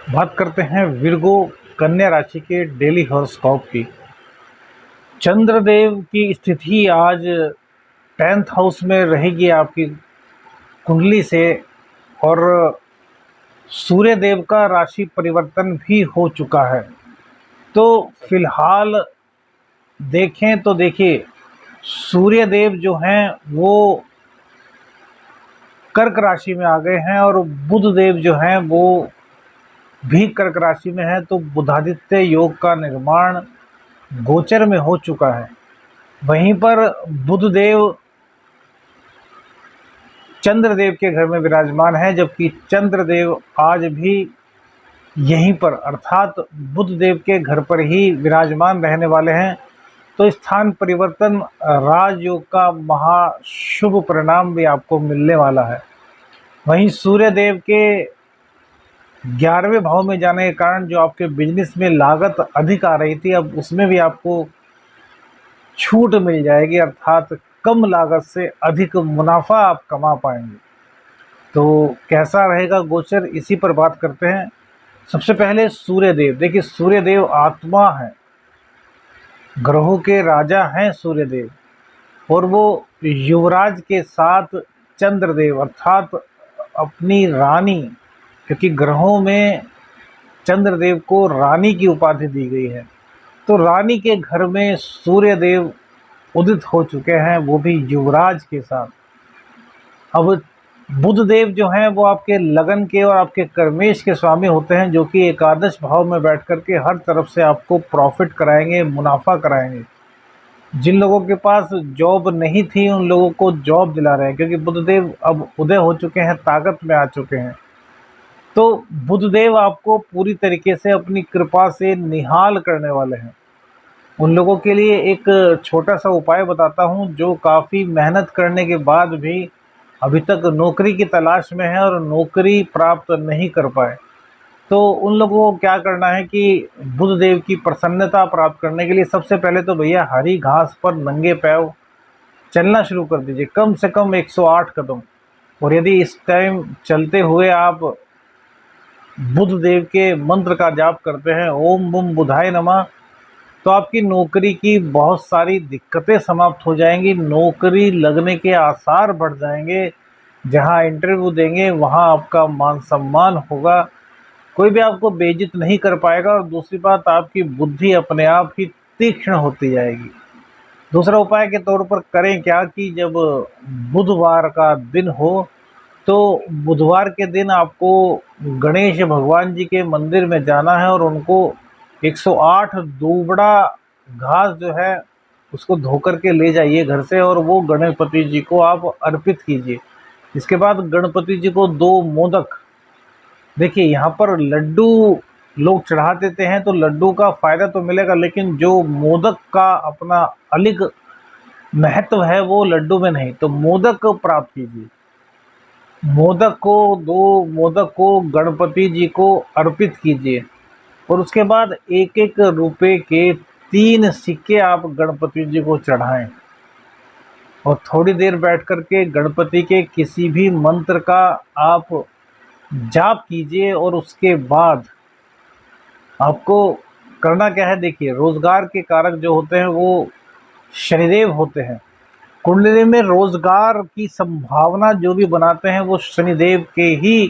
बात करते हैं विर्गो कन्या राशि के डेली हॉरोस्कोप की। चंद्रदेव की स्थिति आज 10th हाउस में रहेगी आपकी कुंडली से, और सूर्य देव का राशि परिवर्तन भी हो चुका है। तो फिलहाल देखें तो देखिए, सूर्य देव जो हैं वो कर्क राशि में आ गए हैं और बुध देव जो हैं वो भी कर्क राशि में है। तो बुधादित्य योग का निर्माण गोचर में हो चुका है। वहीं पर बुधदेव चंद्रदेव के घर में विराजमान है, जबकि चंद्रदेव आज भी यहीं पर अर्थात बुधदेव के घर पर ही विराजमान रहने वाले हैं। तो स्थान परिवर्तन राजयोग का महाशुभ परिणाम भी आपको मिलने वाला है। वहीं सूर्य देव के 11वें भाव में जाने के कारण जो आपके बिजनेस में लागत अधिक आ रही थी, अब उसमें भी आपको छूट मिल जाएगी, अर्थात कम लागत से अधिक मुनाफा आप कमा पाएंगे। तो कैसा रहेगा गोचर, इसी पर बात करते हैं। सबसे पहले सूर्यदेव, देखिए सूर्यदेव आत्मा है, ग्रहों के राजा हैं सूर्यदेव, और वो युवराज के साथ चंद्रदेव अर्थात अपनी रानी, क्योंकि ग्रहों में चंद्रदेव को रानी की उपाधि दी गई है, तो रानी के घर में सूर्यदेव उदित हो चुके हैं, वो भी युवराज के साथ। अब बुधदेव जो हैं वो आपके लगन के और आपके कर्मेश के स्वामी होते हैं, जो कि एकादश भाव में बैठ कर के हर तरफ से आपको प्रॉफिट कराएंगे, मुनाफा कराएंगे। जिन लोगों के पास जॉब नहीं थी उन लोगों को जॉब दिला रहे हैं, क्योंकि बुधदेव अब उदय हो चुके हैं, ताकत में आ चुके हैं। तो बुधदेव आपको पूरी तरीके से अपनी कृपा से निहाल करने वाले हैं। उन लोगों के लिए एक छोटा सा उपाय बताता हूं, जो काफ़ी मेहनत करने के बाद भी अभी तक नौकरी की तलाश में है और नौकरी प्राप्त नहीं कर पाए। तो उन लोगों को क्या करना है कि बुधदेव की प्रसन्नता प्राप्त करने के लिए सबसे पहले तो भैया हरी घास पर नंगे पैर चलना शुरू कर दीजिए, कम से कम 108 कदम। और यदि इस टाइम चलते हुए आप बुधदेव के मंत्र का जाप करते हैं, ओम बुम बुधाय नमः, तो आपकी नौकरी की बहुत सारी दिक्कतें समाप्त हो जाएंगी, नौकरी लगने के आसार बढ़ जाएंगे। जहां इंटरव्यू देंगे वहां आपका मान सम्मान होगा, कोई भी आपको बेइज्जत नहीं कर पाएगा। और दूसरी बात, आपकी बुद्धि अपने आप ही तीक्ष्ण होती जाएगी। दूसरा उपाय के तौर पर करें क्या कि जब बुधवार का दिन हो तो बुधवार के दिन आपको गणेश भगवान जी के मंदिर में जाना है और उनको 108 दूबड़ा घास जो है उसको धो करके ले जाइए घर से, और वो गणपति जी को आप अर्पित कीजिए। इसके बाद गणपति जी को 2 मोदक, देखिए यहाँ पर लड्डू लोग चढ़ा देते हैं तो लड्डू का फायदा तो मिलेगा, लेकिन जो मोदक का अपना अलग महत्व है वो लड्डू में नहीं। तो मोदक प्राप्त कीजिए, मोदक को 2 मोदक को गणपति जी को अर्पित कीजिए, और उसके बाद 1-1 रुपए के 3 सिक्के आप गणपति जी को चढ़ाएं, और थोड़ी देर बैठ कर के गणपति के किसी भी मंत्र का आप जाप कीजिए। और उसके बाद आपको करना क्या है, देखिए रोजगार के कारक जो होते हैं वो शनिदेव होते हैं। कुंडली में रोजगार की संभावना जो भी बनाते हैं वो शनिदेव के ही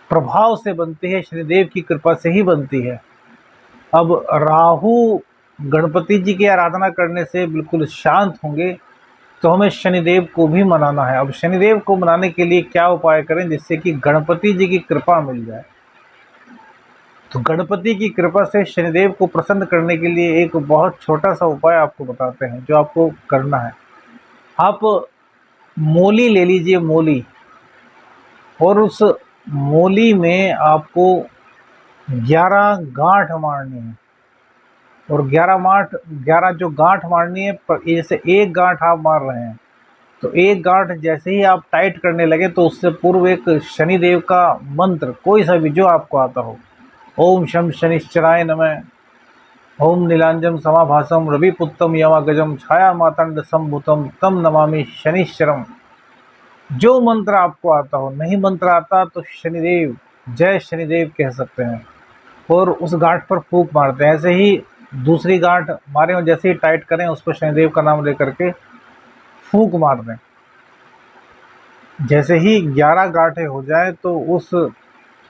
प्रभाव से बनती है, शनिदेव की कृपा से ही बनती है। अब राहु गणपति जी की आराधना करने से बिल्कुल शांत होंगे, तो हमें शनिदेव को भी मनाना है। अब शनिदेव को मनाने के लिए क्या उपाय करें जिससे कि गणपति जी की कृपा मिल जाए। तो गणपति की कृपा से शनिदेव को प्रसन्न करने के लिए एक बहुत छोटा सा उपाय आपको बताते हैं जो आपको करना है। आप मोली ले लीजिए, मोली, और उस मोली में आपको 11 गांठ मारनी है। और 11 जो गांठ मारनी है, जैसे एक गांठ आप मार रहे हैं तो एक गांठ जैसे ही आप टाइट करने लगे तो उससे पूर्व एक शनिदेव का मंत्र कोई सा भी जो आपको आता हो, ओम शम शनिश्चराय नमः, ओम नीलांजम समाभासम रविपुत्तम यमागजम छाया मातंड संभूतम तम नमामि शनिश्चरम, जो मंत्र आपको आता हो। नहीं मंत्र आता तो शनिदेव जय शनिदेव कह सकते हैं, और उस गांठ पर फूंक मारते हैं। ऐसे ही दूसरी गांठ मारे और जैसे ही टाइट करें उस पर शनिदेव का नाम लेकर के फूंक मार दें। जैसे ही 11 गांठें हो जाए तो उस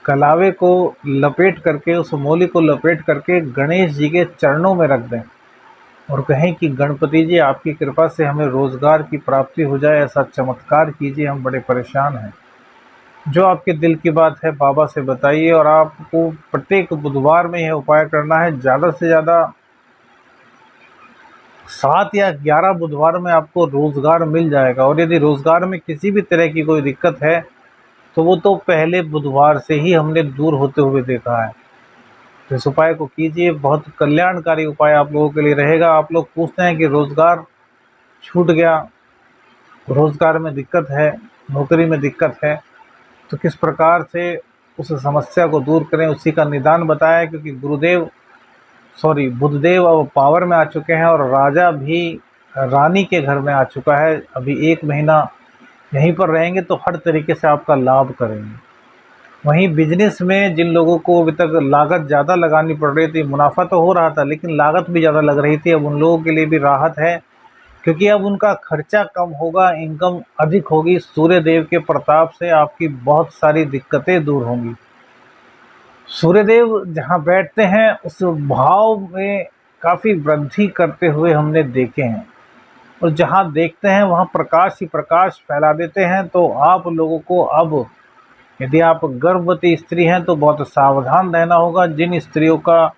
कलावे को लपेट करके, उस मोली को लपेट करके गणेश जी के चरणों में रख दें और कहें कि गणपति जी आपकी कृपा से हमें रोजगार की प्राप्ति हो जाए, ऐसा चमत्कार कीजिए, हम बड़े परेशान हैं। जो आपके दिल की बात है बाबा से बताइए, और आपको प्रत्येक बुधवार में यह उपाय करना है। ज़्यादा से ज़्यादा 7 या 11 बुधवार में आपको रोज़गार मिल जाएगा। और यदि रोज़गार में किसी भी तरह की कोई दिक्कत है तो वो तो पहले बुधवार से ही हमने दूर होते हुए देखा है। तो इस उपाय को कीजिए, बहुत कल्याणकारी उपाय आप लोगों के लिए रहेगा। आप लोग पूछते हैं कि रोज़गार छूट गया, रोज़गार में दिक्कत है, नौकरी में दिक्कत है, तो किस प्रकार से उस समस्या को दूर करें, उसी का निदान बताया। क्योंकि बुधदेव अब पावर में आ चुके हैं और राजा भी रानी के घर में आ चुका है। अभी 1 महीना यहीं पर रहेंगे तो हर तरीके से आपका लाभ करेंगे। वहीं बिजनेस में जिन लोगों को अभी तक लागत ज़्यादा लगानी पड़ रही थी, मुनाफा तो हो रहा था लेकिन लागत भी ज़्यादा लग रही थी, अब उन लोगों के लिए भी राहत है। क्योंकि अब उनका खर्चा कम होगा, इनकम अधिक होगी। सूर्य देव के प्रताप से आपकी बहुत सारी दिक्कतें दूर होंगी। सूर्यदेव जहाँ बैठते हैं उस भाव में काफ़ी वृद्धि करते हुए हमने देखे हैं, और जहाँ देखते हैं वहाँ प्रकाश ही प्रकाश फैला देते हैं। तो आप लोगों को अब, यदि आप गर्भवती स्त्री हैं तो बहुत सावधान रहना होगा। जिन स्त्रियों का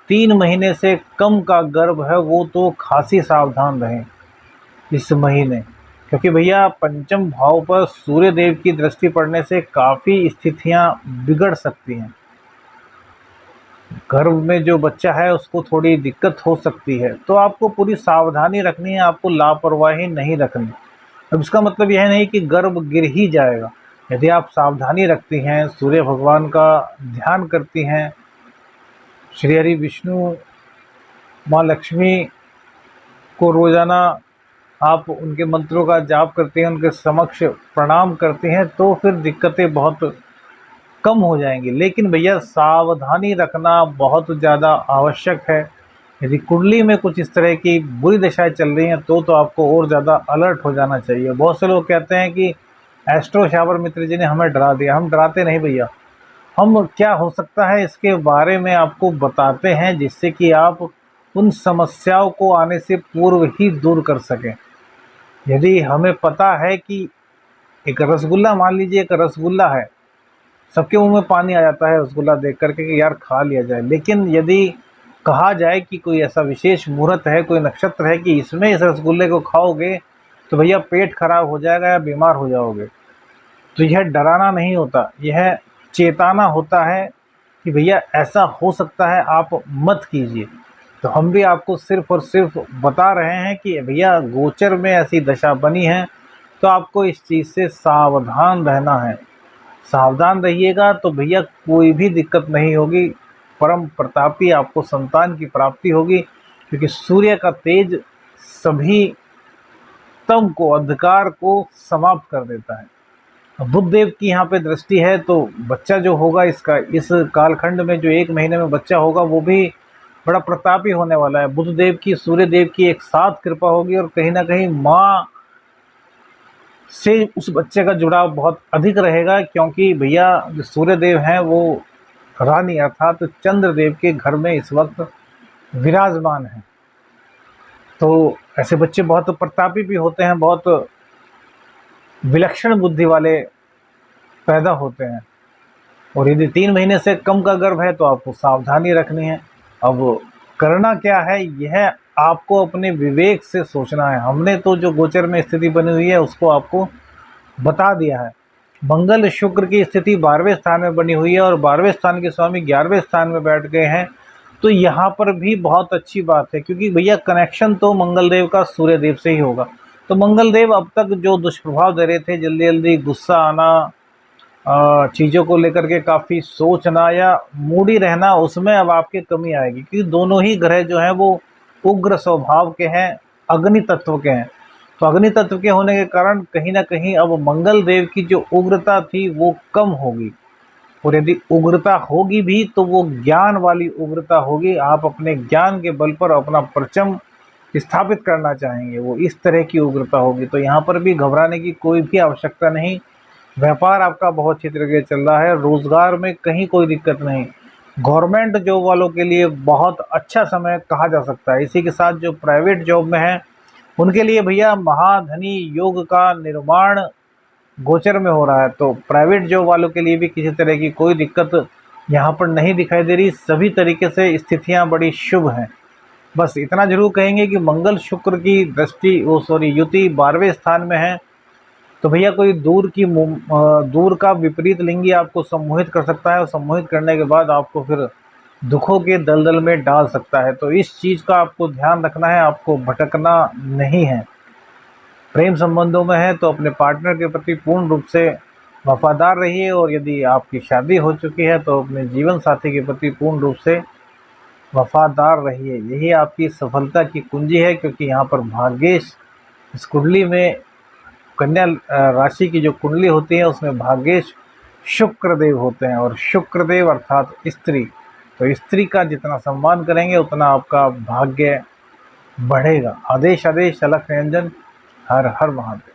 3 महीने से कम का गर्भ है वो तो खासी सावधान रहें इस महीने। क्योंकि भैया पंचम भाव पर सूर्य देव की दृष्टि पड़ने से काफ़ी स्थितियाँ बिगड़ सकती हैं। गर्भ में जो बच्चा है उसको थोड़ी दिक्कत हो सकती है, तो आपको पूरी सावधानी रखनी है, आपको लापरवाही नहीं रखनी। अब इसका मतलब यह नहीं कि गर्भ गिर ही जाएगा। यदि आप सावधानी रखती हैं, सूर्य भगवान का ध्यान करती हैं, श्री हरि विष्णु, माँ लक्ष्मी को रोजाना आप उनके मंत्रों का जाप करती हैं, उनके समक्ष प्रणाम करती हैं, तो फिर दिक्कतें बहुत कम हो जाएंगी। लेकिन भैया सावधानी रखना बहुत ज़्यादा आवश्यक है। यदि कुंडली में कुछ इस तरह की बुरी दशाएं चल रही हैं तो आपको और ज़्यादा अलर्ट हो जाना चाहिए। बहुत से लोग कहते हैं कि एस्ट्रो शावर मित्र जी ने हमें डरा दिया। हम डराते नहीं भैया, हम क्या हो सकता है इसके बारे में आपको बताते हैं, जिससे कि आप उन समस्याओं को आने से पूर्व ही दूर कर सकें। यदि हमें पता है कि एक रसगुल्ला, मान लीजिए एक रसगुल्ला है, सबके मुंह में पानी आ जाता है रसगुल्ला देख करके कि यार खा लिया जाए। लेकिन यदि कहा जाए कि कोई ऐसा विशेष मुहूर्त है, कोई नक्षत्र है कि इसमें इस रसगुल्ले को खाओगे तो भैया पेट खराब हो जाएगा या बीमार हो जाओगे, तो यह डराना नहीं होता, यह चेताना होता है कि भैया ऐसा हो सकता है, आप मत कीजिए। तो हम भी आपको सिर्फ और सिर्फ बता रहे हैं कि भैया गोचर में ऐसी दशा बनी है तो आपको इस चीज़ से सावधान रहना है। सावधान रहिएगा तो भैया कोई भी दिक्कत नहीं होगी। परम प्रतापी आपको संतान की प्राप्ति होगी, क्योंकि सूर्य का तेज सभी तम को, अंधकार को समाप्त कर देता है। बुध देव की यहाँ पे दृष्टि है तो बच्चा जो होगा इसका, इस कालखंड में जो 1 महीने में बच्चा होगा वो भी बड़ा प्रतापी होने वाला है। बुध देव की, सूर्य देव की एक साथ कृपा होगी, और कहीं ना कहीं माँ से उस बच्चे का जुड़ाव बहुत अधिक रहेगा। क्योंकि भैया जो सूर्य देव हैं वो रानी अर्थात चंद्रदेव के घर में इस वक्त विराजमान है। तो ऐसे बच्चे बहुत प्रतापी भी होते हैं, बहुत विलक्षण बुद्धि वाले पैदा होते हैं। और यदि 3 महीने से कम का गर्भ है तो आपको सावधानी रखनी है। अब करना क्या है, यह आपको अपने विवेक से सोचना है। हमने तो जो गोचर में स्थिति बनी हुई है उसको आपको बता दिया है। मंगल शुक्र की स्थिति 12वें स्थान में बनी हुई है और 12वें स्थान के स्वामी 11वें स्थान में बैठ गए हैं, तो यहाँ पर भी बहुत अच्छी बात है। क्योंकि भैया कनेक्शन तो मंगल देव का सूर्य देव से ही होगा। तो मंगल देव अब तक जो दुष्प्रभाव दे रहे थे, जल्दी जल्दी गुस्सा आना, चीज़ों को लेकर के काफ़ी सोचना या मूडी रहना, उसमें अब आपकी कमी आएगी। क्योंकि दोनों ही ग्रह जो हैं वो उग्र स्वभाव के हैं, अग्नि तत्व के हैं। तो अग्नि तत्व के होने के कारण कहीं ना कहीं अब मंगल देव की जो उग्रता थी वो कम होगी। और यदि उग्रता होगी भी तो वो ज्ञान वाली उग्रता होगी। आप अपने ज्ञान के बल पर अपना परचम स्थापित करना चाहेंगे, वो इस तरह की उग्रता होगी। तो यहाँ पर भी घबराने की कोई भी आवश्यकता नहीं। व्यापार आपका बहुत अच्छी तरीके से चल रहा है, रोजगार में कहीं कोई दिक्कत नहीं। गवर्नमेंट जॉब वालों के लिए बहुत अच्छा समय कहा जा सकता है। इसी के साथ जो प्राइवेट जॉब में है उनके लिए भैया महाधनी योग का निर्माण गोचर में हो रहा है। तो प्राइवेट जॉब वालों के लिए भी किसी तरह की कोई दिक्कत यहाँ पर नहीं दिखाई दे रही। सभी तरीके से स्थितियाँ बड़ी शुभ हैं। बस इतना जरूर कहेंगे कि मंगल शुक्र की दृष्टि युति 12वें स्थान में है। तो भैया कोई दूर का विपरीत लिंगी आपको सम्मोहित कर सकता है, और सम्मोहित करने के बाद आपको फिर दुखों के दलदल में डाल सकता है। तो इस चीज़ का आपको ध्यान रखना है, आपको भटकना नहीं है। प्रेम संबंधों में है तो अपने पार्टनर के प्रति पूर्ण रूप से वफादार रहिए, और यदि आपकी शादी हो चुकी है तो अपने जीवन साथी के प्रति पूर्ण रूप से वफादार रहिए। यही आपकी सफलता की कुंजी है, क्योंकि यहाँ पर भाग्येश इस कुंडली में कन्या राशि की जो कुंडली होती है उसमें भाग्येश शुक्रदेव होते हैं, और शुक्रदेव अर्थात स्त्री। तो स्त्री का जितना सम्मान करेंगे उतना आपका भाग्य बढ़ेगा। आदेश आदेश अलख निरंजन। हर हर महादेव।